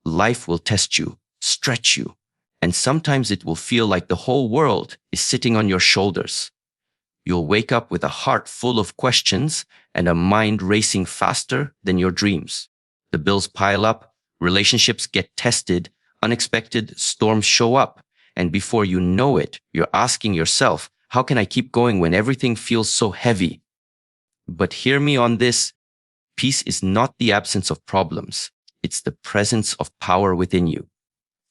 Life will test you, stretch you, and sometimes it will feel like the whole world is sitting on your shoulders. You'll wake up with a heart full of questions and a mind racing faster than your dreams. The bills pile up, relationships get tested, unexpected storms show up, and before you know it, you're asking yourself, how can I keep going when everything feels so heavy? But hear me on this. Peace is not the absence of problems. It's the presence of power within you.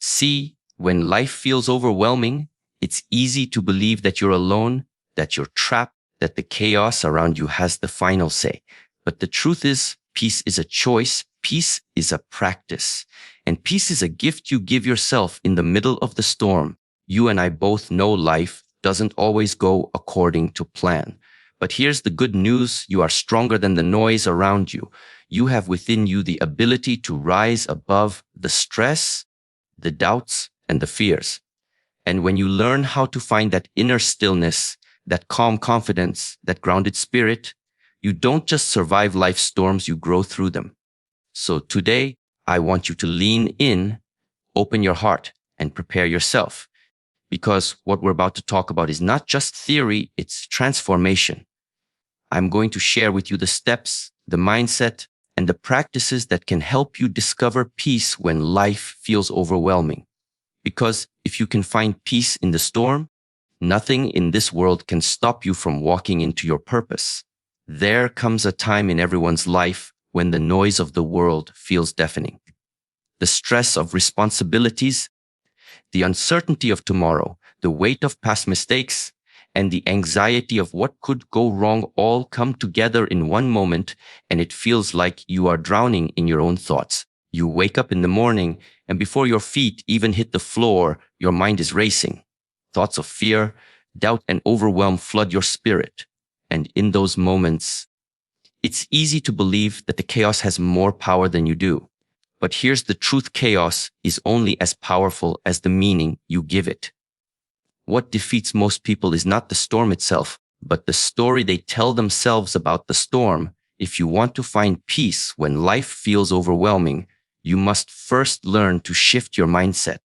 See, when life feels overwhelming, it's easy to believe that you're alone, that you're trapped, that the chaos around you has the final say. But the truth is, peace is a choice. Peace is a practice. And peace is a gift you give yourself in the middle of the storm. You and I both know life doesn't always go according to plan. But here's the good news. You are stronger than the noise around you. You have within you the ability to rise above the stress, the doubts, and the fears. And when you learn how to find that inner stillness, that calm confidence, that grounded spirit, you don't just survive life's storms, you grow through them. So today, I want you to lean in, open your heart, and prepare yourself. Because what we're about to talk about is not just theory, it's transformation. I'm going to share with you the steps, the mindset, and the practices that can help you discover peace when life feels overwhelming. Because if you can find peace in the storm, nothing in this world can stop you from walking into your purpose. There comes a time in everyone's life when the noise of the world feels deafening. The stress of responsibilities, the uncertainty of tomorrow, the weight of past mistakes, and the anxiety of what could go wrong all come together in one moment, and it feels like you are drowning in your own thoughts. You wake up in the morning, and before your feet even hit the floor, your mind is racing. Thoughts of fear, doubt, and overwhelm flood your spirit. And in those moments, it's easy to believe that the chaos has more power than you do. But here's the truth. Chaos is only as powerful as the meaning you give it. What defeats most people is not the storm itself, but the story they tell themselves about the storm. If you want to find peace when life feels overwhelming, you must first learn to shift your mindset.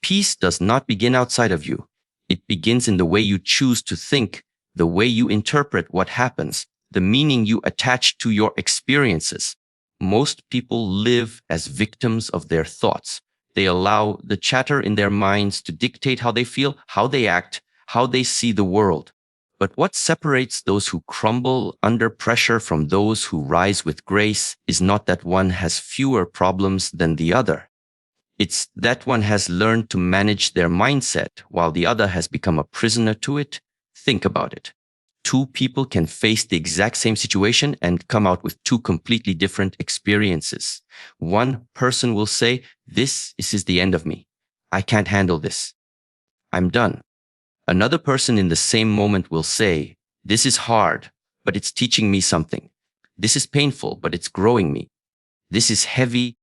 Peace does not begin outside of you. It begins in the way you choose to think, the way you interpret what happens, the meaning you attach to your experiences. Most people live as victims of their thoughts. They allow the chatter in their minds to dictate how they feel, how they act, how they see the world. But what separates those who crumble under pressure from those who rise with grace is not that one has fewer problems than the other. It's that one has learned to manage their mindset while the other has become a prisoner to it. Think about it. Two people can face the exact same situation and come out with two completely different experiences. One person will say, this is the end of me. I can't handle this. I'm done. Another person in the same moment will say, this is hard, but it's teaching me something. This is painful, but it's growing me. This is heavy,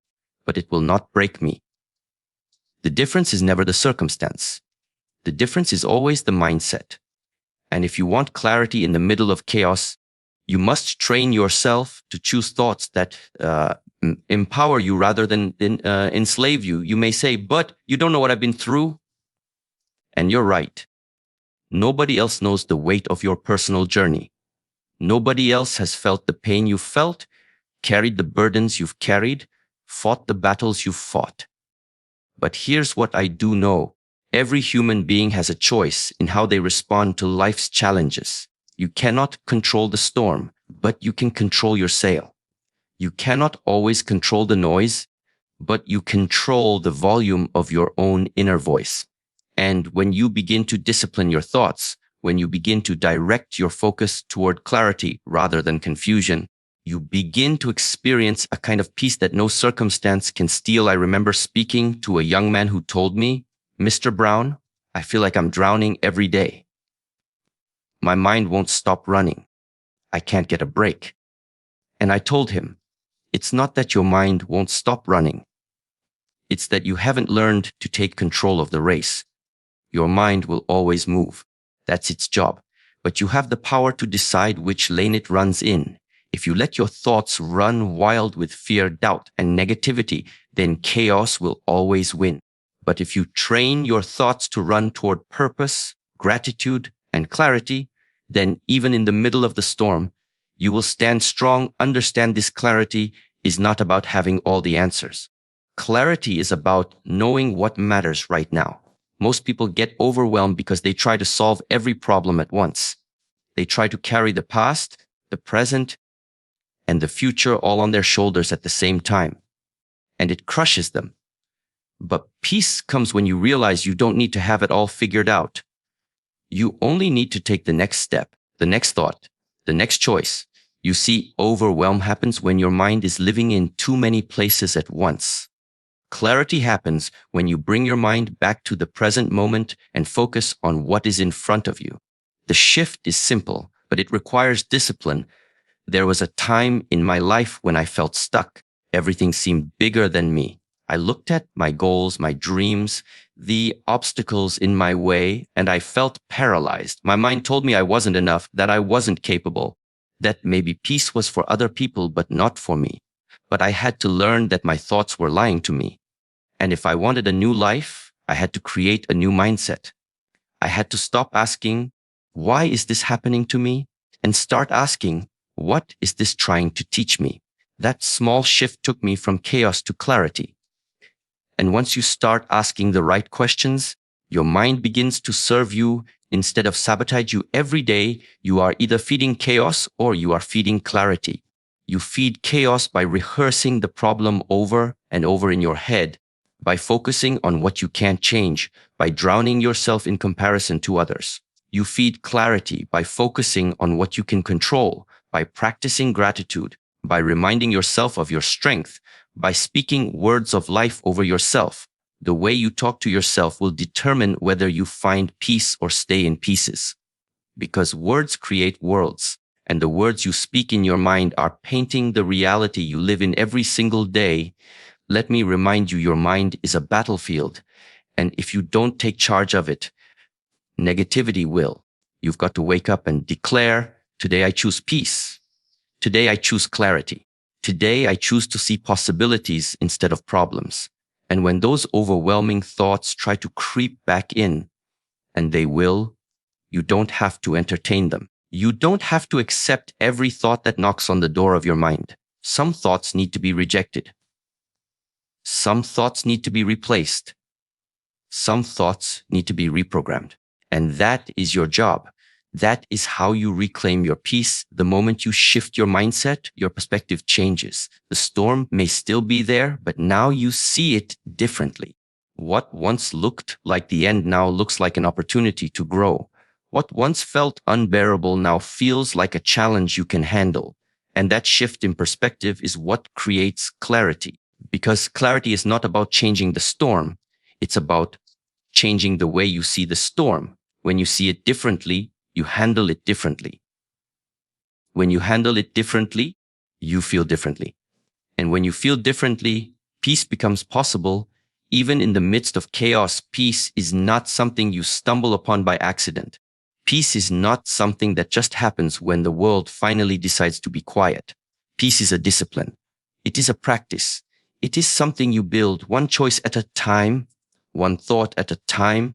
but it will not break me. The difference is never the circumstance. The difference is always the mindset. And if you want clarity in the middle of chaos, you must train yourself to choose thoughts that empower you rather than enslave you. You may say, but you don't know what I've been through. And you're right. Nobody else knows the weight of your personal journey. Nobody else has felt the pain you've felt, carried the burdens you've carried, fought the battles you've fought. But here's what I do know. Every human being has a choice in how they respond to life's challenges. You cannot control the storm, but you can control your sail. You cannot always control the noise, but you control the volume of your own inner voice. And when you begin to discipline your thoughts, when you begin to direct your focus toward clarity rather than confusion, you begin to experience a kind of peace that no circumstance can steal. I remember speaking to a young man who told me, Mr. Brown, I feel like I'm drowning every day. My mind won't stop running. I can't get a break. And I told him, it's not that your mind won't stop running. It's that you haven't learned to take control of the race. Your mind will always move. That's its job. But you have the power to decide which lane it runs in. If you let your thoughts run wild with fear, doubt, and negativity, then chaos will always win. But if you train your thoughts to run toward purpose, gratitude, and clarity, then even in the middle of the storm, you will stand strong. Understand this clarity is not about having all the answers. Clarity is about knowing what matters right now. Most people get overwhelmed because they try to solve every problem at once. They try to carry the past, the present, and the future all on their shoulders at the same time. And it crushes them. But peace comes when you realize you don't need to have it all figured out. You only need to take the next step, the next thought, the next choice. You see, overwhelm happens when your mind is living in too many places at once. Clarity happens when you bring your mind back to the present moment and focus on what is in front of you. The shift is simple, but it requires discipline. There was a time in my life when I felt stuck. Everything seemed bigger than me. I looked at my goals, my dreams, the obstacles in my way, and I felt paralyzed. My mind told me I wasn't enough, that I wasn't capable, that maybe peace was for other people, but not for me. But I had to learn that my thoughts were lying to me. And if I wanted a new life, I had to create a new mindset. I had to stop asking, why is this happening to me? And start asking, what is this trying to teach me? That small shift took me from chaos to clarity. And once you start asking the right questions, your mind begins to serve you instead of sabotage you. Every day, you are either feeding chaos or you are feeding clarity. You feed chaos by rehearsing the problem over and over in your head, by focusing on what you can't change, by drowning yourself in comparison to others. You feed clarity by focusing on what you can control, by practicing gratitude, by reminding yourself of your strength, by speaking words of life over yourself. The way you talk to yourself will determine whether you find peace or stay in pieces. Because words create worlds, and the words you speak in your mind are painting the reality you live in every single day. Let me remind you, your mind is a battlefield, and if you don't take charge of it, negativity will. You've got to wake up and declare, today I choose peace. Today I choose clarity. Today I choose to see possibilities instead of problems. And when those overwhelming thoughts try to creep back in, and they will, you don't have to entertain them. You don't have to accept every thought that knocks on the door of your mind. Some thoughts need to be rejected. Some thoughts need to be replaced. Some thoughts need to be reprogrammed. And that is your job. That is how you reclaim your peace. The moment you shift your mindset, your perspective changes. The storm may still be there, but now you see it differently. What once looked like the end now looks like an opportunity to grow. What once felt unbearable now feels like a challenge you can handle. And that shift in perspective is what creates clarity. Because clarity is not about changing the storm. It's about changing the way you see the storm. When you see it differently, you handle it differently. When you handle it differently, you feel differently. And when you feel differently, peace becomes possible. Even in the midst of chaos, peace is not something you stumble upon by accident. Peace is not something that just happens when the world finally decides to be quiet. Peace is a discipline. It is a practice. It is something you build one choice at a time, one thought at a time,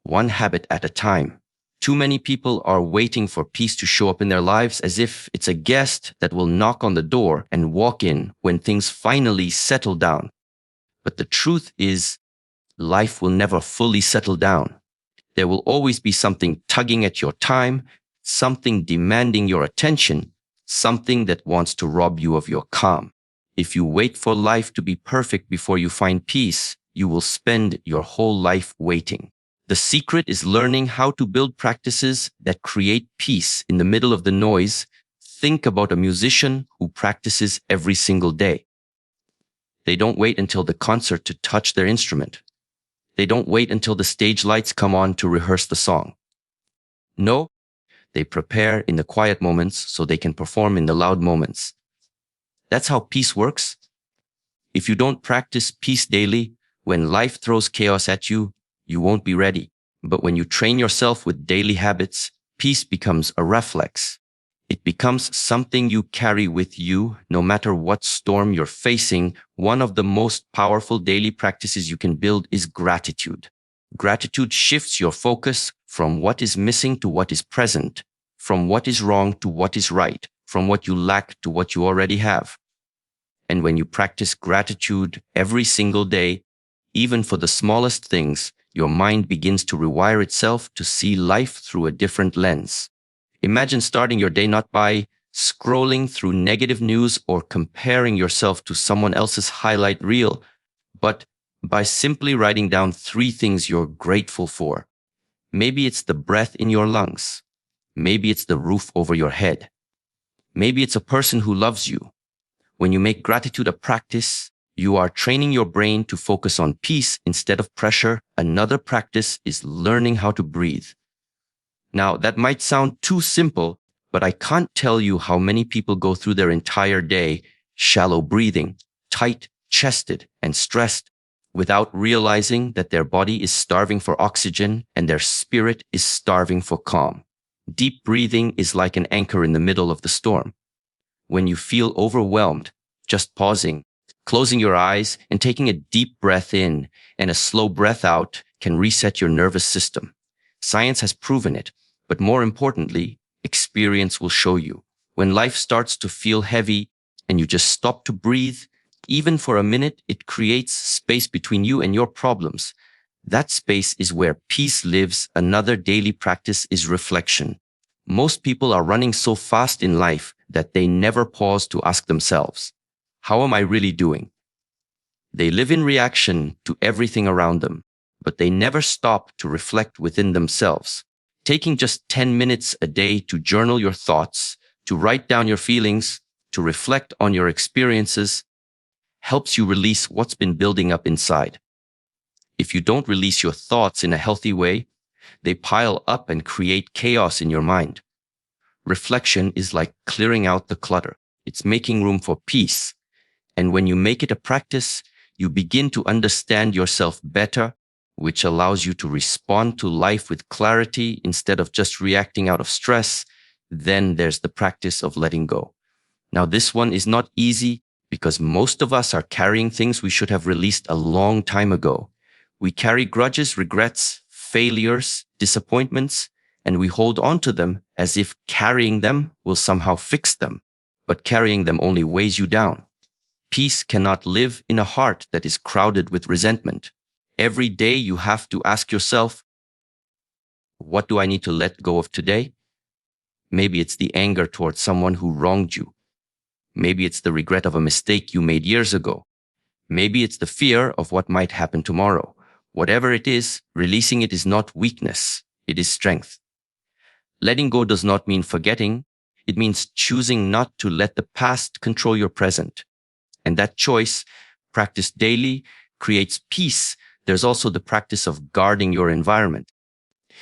one habit at a time. Too many people are waiting for peace to show up in their lives as if it's a guest that will knock on the door and walk in when things finally settle down. But the truth is, life will never fully settle down. There will always be something tugging at your time, something demanding your attention, something that wants to rob you of your calm. If you wait for life to be perfect before you find peace, you will spend your whole life waiting. The secret is learning how to build practices that create peace in the middle of the noise. Think about a musician who practices every single day. They don't wait until the concert to touch their instrument. They don't wait until the stage lights come on to rehearse the song. No, they prepare in the quiet moments so they can perform in the loud moments. That's how peace works. If you don't practice peace daily, when life throws chaos at you, you won't be ready. But when you train yourself with daily habits, peace becomes a reflex. It becomes something you carry with you no matter what storm you're facing. One of the most powerful daily practices you can build is gratitude. Gratitude shifts your focus from what is missing to what is present, from what is wrong to what is right, from what you lack to what you already have. And when you practice gratitude every single day, even for the smallest things, your mind begins to rewire itself to see life through a different lens. Imagine starting your day not by scrolling through negative news or comparing yourself to someone else's highlight reel, but by simply writing down 3 things you're grateful for. Maybe it's the breath in your lungs. Maybe it's the roof over your head. Maybe it's a person who loves you. When you make gratitude a practice, you are training your brain to focus on peace instead of pressure. Another practice is learning how to breathe. Now, that might sound too simple, but I can't tell you how many people go through their entire day shallow breathing, tight-chested and stressed, without realizing that their body is starving for oxygen and their spirit is starving for calm. Deep breathing is like an anchor in the middle of the storm. When you feel overwhelmed, just pausing, closing your eyes and taking a deep breath in and a slow breath out can reset your nervous system. Science has proven it, but more importantly, experience will show you. When life starts to feel heavy and you just stop to breathe, even for a minute, it creates space between you and your problems. That space is where peace lives. Another daily practice is reflection. Most people are running so fast in life that they never pause to ask themselves, how am I really doing? They live in reaction to everything around them, but they never stop to reflect within themselves. Taking just 10 minutes a day to journal your thoughts, to write down your feelings, to reflect on your experiences, helps you release what's been building up inside. If you don't release your thoughts in a healthy way, they pile up and create chaos in your mind. Reflection is like clearing out the clutter. It's making room for peace. And when you make it a practice, you begin to understand yourself better, which allows you to respond to life with clarity instead of just reacting out of stress. Then there's the practice of letting go. Now, this one is not easy because most of us are carrying things we should have released a long time ago. We carry grudges, regrets, failures, disappointments, and we hold on to them as if carrying them will somehow fix them. But carrying them only weighs you down. Peace cannot live in a heart that is crowded with resentment. Every day you have to ask yourself, what do I need to let go of today? Maybe it's the anger towards someone who wronged you. Maybe it's the regret of a mistake you made years ago. Maybe it's the fear of what might happen tomorrow. Whatever it is, releasing it is not weakness. It is strength. Letting go does not mean forgetting. It means choosing not to let the past control your present. And that choice, practiced daily, creates peace. There's also the practice of guarding your environment.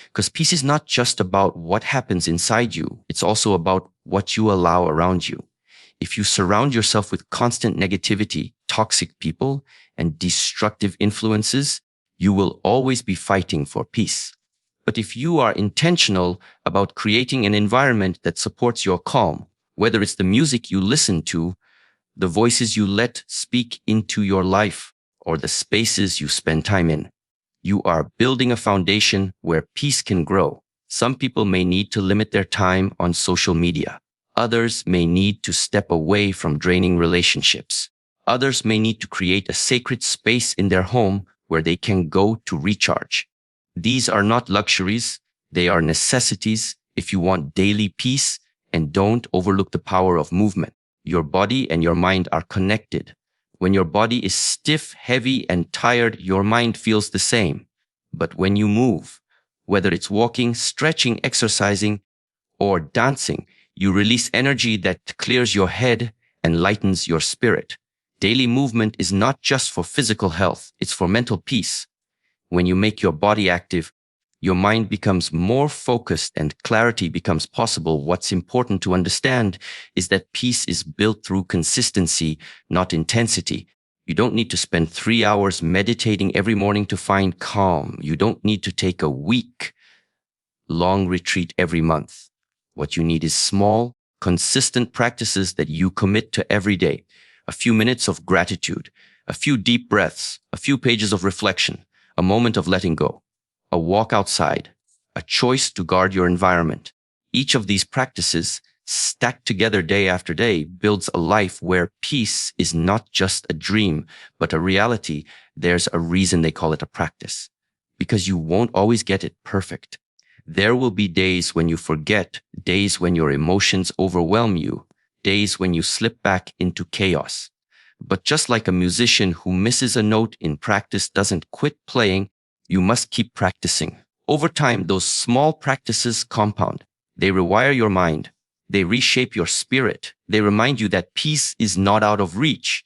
Because peace is not just about what happens inside you. It's also about what you allow around you. If you surround yourself with constant negativity, toxic people, and destructive influences, you will always be fighting for peace. But if you are intentional about creating an environment that supports your calm, whether it's the music you listen to, the voices you let speak into your life, or the spaces you spend time in, you are building a foundation where peace can grow. Some people may need to limit their time on social media. Others may need to step away from draining relationships. Others may need to create a sacred space in their home where they can go to recharge. These are not luxuries. They are necessities if you want daily peace. And don't overlook the power of movement. Your body and your mind are connected. When your body is stiff, heavy, and tired, your mind feels the same. But when you move, whether it's walking, stretching, exercising, or dancing, you release energy that clears your head and lightens your spirit. Daily movement is not just for physical health, it's for mental peace. When you make your body active, your mind becomes more focused and clarity becomes possible. What's important to understand is that peace is built through consistency, not intensity. You don't need to spend 3 hours meditating every morning to find calm. You don't need to take a week-long retreat every month. What you need is small, consistent practices that you commit to every day. A few minutes of gratitude, a few deep breaths, a few pages of reflection, a moment of letting go, a walk outside, a choice to guard your environment. Each of these practices, stacked together day after day, builds a life where peace is not just a dream, but a reality. There's a reason they call it a practice. Because you won't always get it perfect. There will be days when you forget, days when your emotions overwhelm you, days when you slip back into chaos. But just like a musician who misses a note in practice doesn't quit playing, you must keep practicing. Over time, those small practices compound. They rewire your mind. They reshape your spirit. They remind you that peace is not out of reach.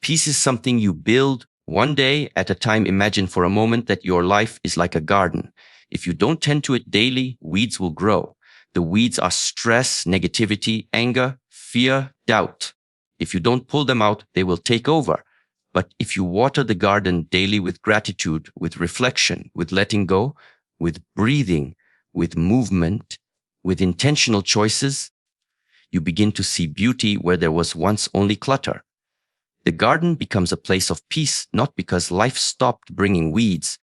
Peace is something you build one day at a time. Imagine for a moment that your life is like a garden. If you don't tend to it daily, weeds will grow. The weeds are stress, negativity, anger, fear, doubt. If you don't pull them out, they will take over. But if you water the garden daily with gratitude, with reflection, with letting go, with breathing, with movement, with intentional choices, you begin to see beauty where there was once only clutter. The garden becomes a place of peace, not because life stopped bringing weeds,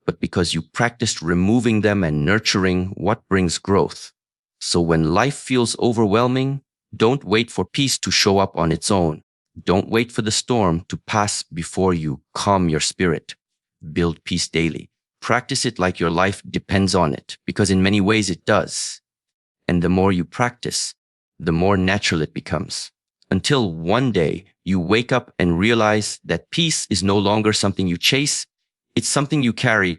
but because you practiced removing them and nurturing what brings growth. So when life feels overwhelming, don't wait for peace to show up on its own. Don't wait for the storm to pass before you calm your spirit. Build peace daily. Practice it like your life depends on it, because in many ways it does. And the more you practice, the more natural it becomes. Until one day you wake up and realize that peace is no longer something you chase, it's something you carry